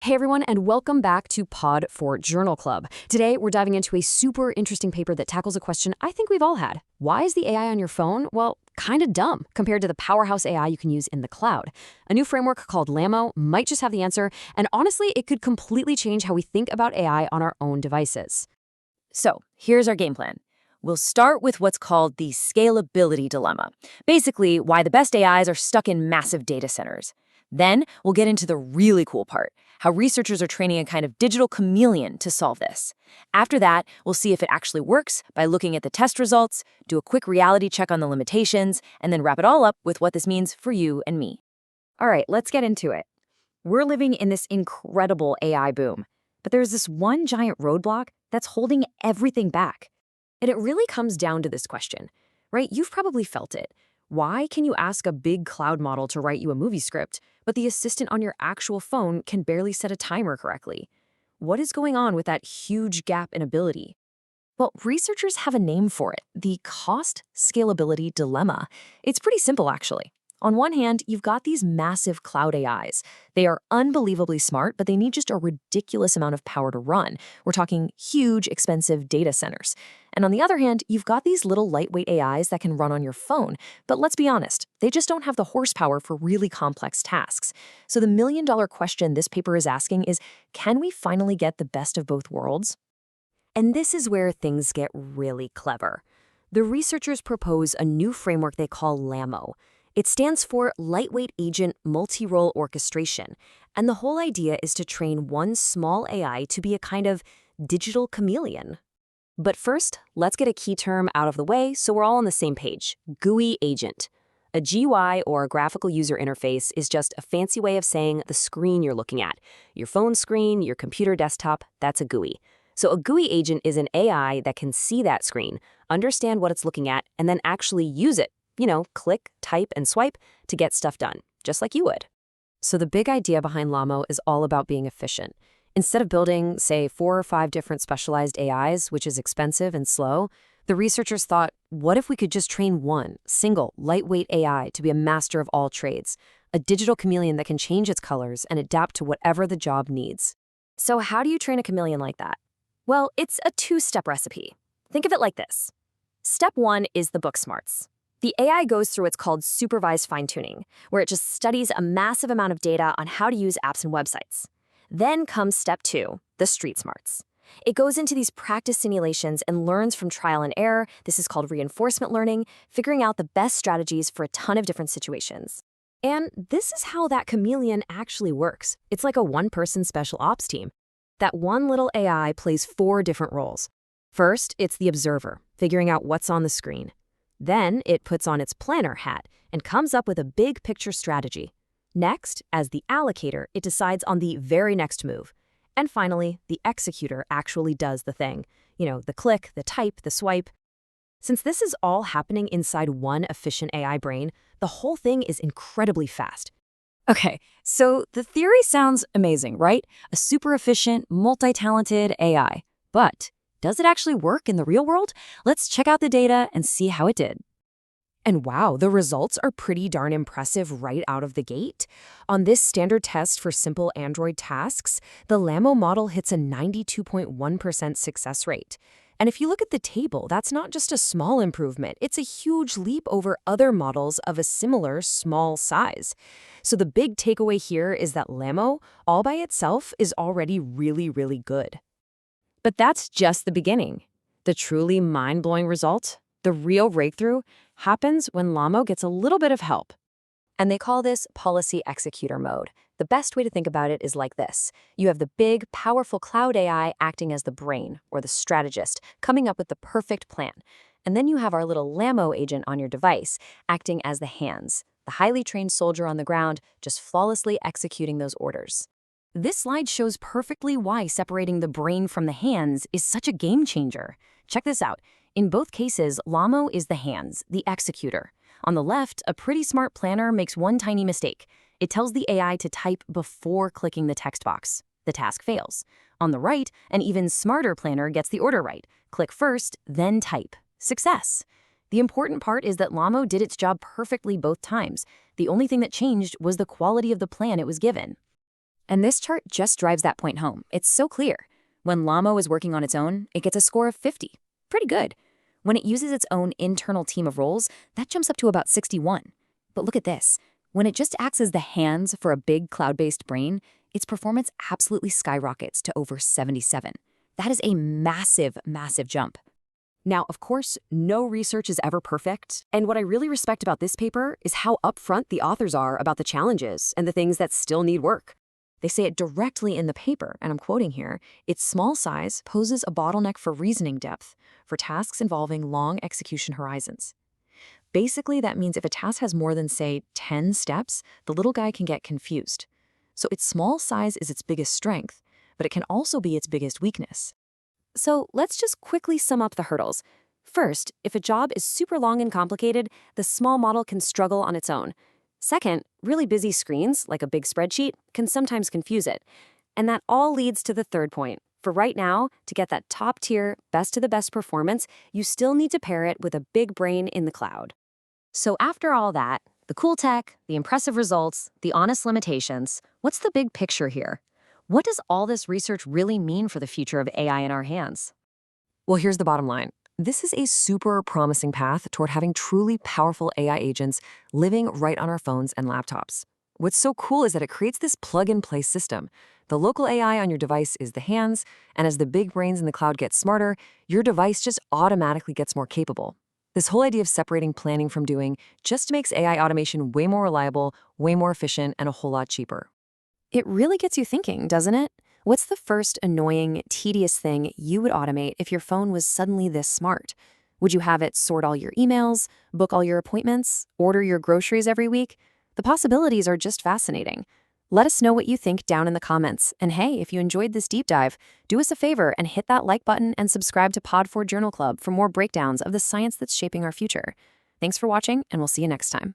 Hey everyone, and welcome back to Pod for Journal Club. Today, we're diving into a super interesting paper that tackles a question I think we've all had. Why is the AI on your phone, well, kind of dumb compared to the powerhouse AI you can use in the cloud? A new framework called LAMO might just have the answer, and honestly, it could completely change how we think about AI on our own devices. So here's our game plan. We'll start with what's called the scalability dilemma, basically why the best AIs are stuck in massive data centers. Then we'll get into the really cool part, how researchers are training a kind of digital chameleon to solve this. After that, we'll see if it actually works by looking at the test results, do a quick reality check on the limitations, and then wrap it all up with what this means for you and me. All right, let's get into it. We're living in this incredible AI boom, but there's this one giant roadblock that's holding everything back. And it really comes down to this question, right? You've probably felt it. Why can you ask a big cloud model to write you a movie script, but the assistant on your actual phone can barely set a timer correctly? What is going on with that huge gap in ability? Well, researchers have a name for it, the cost scalability dilemma. It's pretty simple, actually. On one hand, you've got these massive cloud AIs. They are unbelievably smart, but they need just a ridiculous amount of power to run. We're talking huge, expensive data centers. And on the other hand, you've got these little lightweight AIs that can run on your phone. But let's be honest, they just don't have the horsepower for really complex tasks. So the million-dollar question this paper is asking is, can we finally get the best of both worlds? And this is where things get really clever. The researchers propose a new framework they call LAMO. It stands for Lightweight Agent Multi-role Orchestration, and the whole idea is to train one small AI to be a kind of digital chameleon. But first, let's get a key term out of the way so we're all on the same page: GUI agent. A GUI, or a graphical user interface, is just a fancy way of saying the screen you're looking at. Your phone screen, your computer desktop, that's a GUI. So a GUI agent is an AI that can see that screen, understand what it's looking at, and then actually use it. Click, type, and swipe to get stuff done, just like you would. So the big idea behind LAMO is all about being efficient. Instead of building, say, 4 or 5 different specialized AIs, which is expensive and slow, the researchers thought, what if we could just train one single, lightweight AI to be a master of all trades, a digital chameleon that can change its colors and adapt to whatever the job needs? So how do you train a chameleon like that? Well, it's a 2-step recipe. Think of it like this. Step 1 is the book smarts. The AI goes through what's called supervised fine-tuning, where it just studies a massive amount of data on how to use apps and websites. Then comes step 2, the street smarts. It goes into these practice simulations and learns from trial and error. This is called reinforcement learning, figuring out the best strategies for a ton of different situations. And this is how that chameleon actually works. It's like a one-person special ops team. That one little AI plays 4 different roles. First, it's the observer, figuring out what's on the screen. Then it puts on its planner hat and comes up with a big picture strategy. Next, as the allocator, it decides on the very next move. And finally, the executor actually does the thing. The click, the type, the swipe. Since this is all happening inside one efficient AI brain, the whole thing is incredibly fast. Okay, so the theory sounds amazing, right? A super efficient, multi-talented AI. But does it actually work in the real world? Let's check out the data and see how it did. And wow, the results are pretty darn impressive right out of the gate. On this standard test for simple Android tasks, the LAMO model hits a 92.1% success rate. And if you look at the table, that's not just a small improvement. It's a huge leap over other models of a similar small size. So the big takeaway here is that LAMO, all by itself, is already really, really good. But that's just the beginning. The truly mind-blowing result, the real breakthrough, happens when LAMO gets a little bit of help. And they call this policy executor mode. The best way to think about it is like this. You have the big, powerful cloud AI acting as the brain, or the strategist, coming up with the perfect plan. And then you have our little LAMO agent on your device, acting as the hands, the highly trained soldier on the ground, just flawlessly executing those orders. This slide shows perfectly why separating the brain from the hands is such a game changer. Check this out. In both cases, LAMO is the hands, the executor. On the left, a pretty smart planner makes one tiny mistake. It tells the AI to type before clicking the text box. The task fails. On the right, an even smarter planner gets the order right. Click first, then type. Success. The important part is that LAMO did its job perfectly both times. The only thing that changed was the quality of the plan it was given. And this chart just drives that point home. It's so clear. When LAMO is working on its own, it gets a score of 50. Pretty good. When it uses its own internal team of roles, that jumps up to about 61. But look at this. When it just acts as the hands for a big cloud-based brain, its performance absolutely skyrockets to over 77. That is a massive, massive jump. Now, of course, no research is ever perfect, and what I really respect about this paper is how upfront the authors are about the challenges and the things that still need work. They say it directly in the paper, and I'm quoting here, its small size poses a bottleneck for reasoning depth for tasks involving long execution horizons. Basically, that means if a task has more than, say, 10 steps, the little guy can get confused. So its small size is its biggest strength, but it can also be its biggest weakness. So let's just quickly sum up the hurdles. First, if a job is super long and complicated, the small model can struggle on its own. Second, really busy screens, like a big spreadsheet, can sometimes confuse it. And that all leads to the third point. For right now, to get that top-tier, best-of-the-best performance, you still need to pair it with a big brain in the cloud. So after all that, the cool tech, the impressive results, the honest limitations, what's the big picture here? What does all this research really mean for the future of AI in our hands? Well, here's the bottom line. This is a super promising path toward having truly powerful AI agents living right on our phones and laptops. What's so cool is that it creates this plug-and-play system. The local AI on your device is the hands, and as the big brains in the cloud get smarter, your device just automatically gets more capable. This whole idea of separating planning from doing just makes AI automation way more reliable, way more efficient, and a whole lot cheaper. It really gets you thinking, doesn't it? What's the first annoying, tedious thing you would automate if your phone was suddenly this smart? Would you have it sort all your emails, book all your appointments, order your groceries every week? The possibilities are just fascinating. Let us know what you think down in the comments. And hey, if you enjoyed this deep dive, do us a favor and hit that like button and subscribe to Pod4 Journal Club for more breakdowns of the science that's shaping our future. Thanks for watching, and we'll see you next time.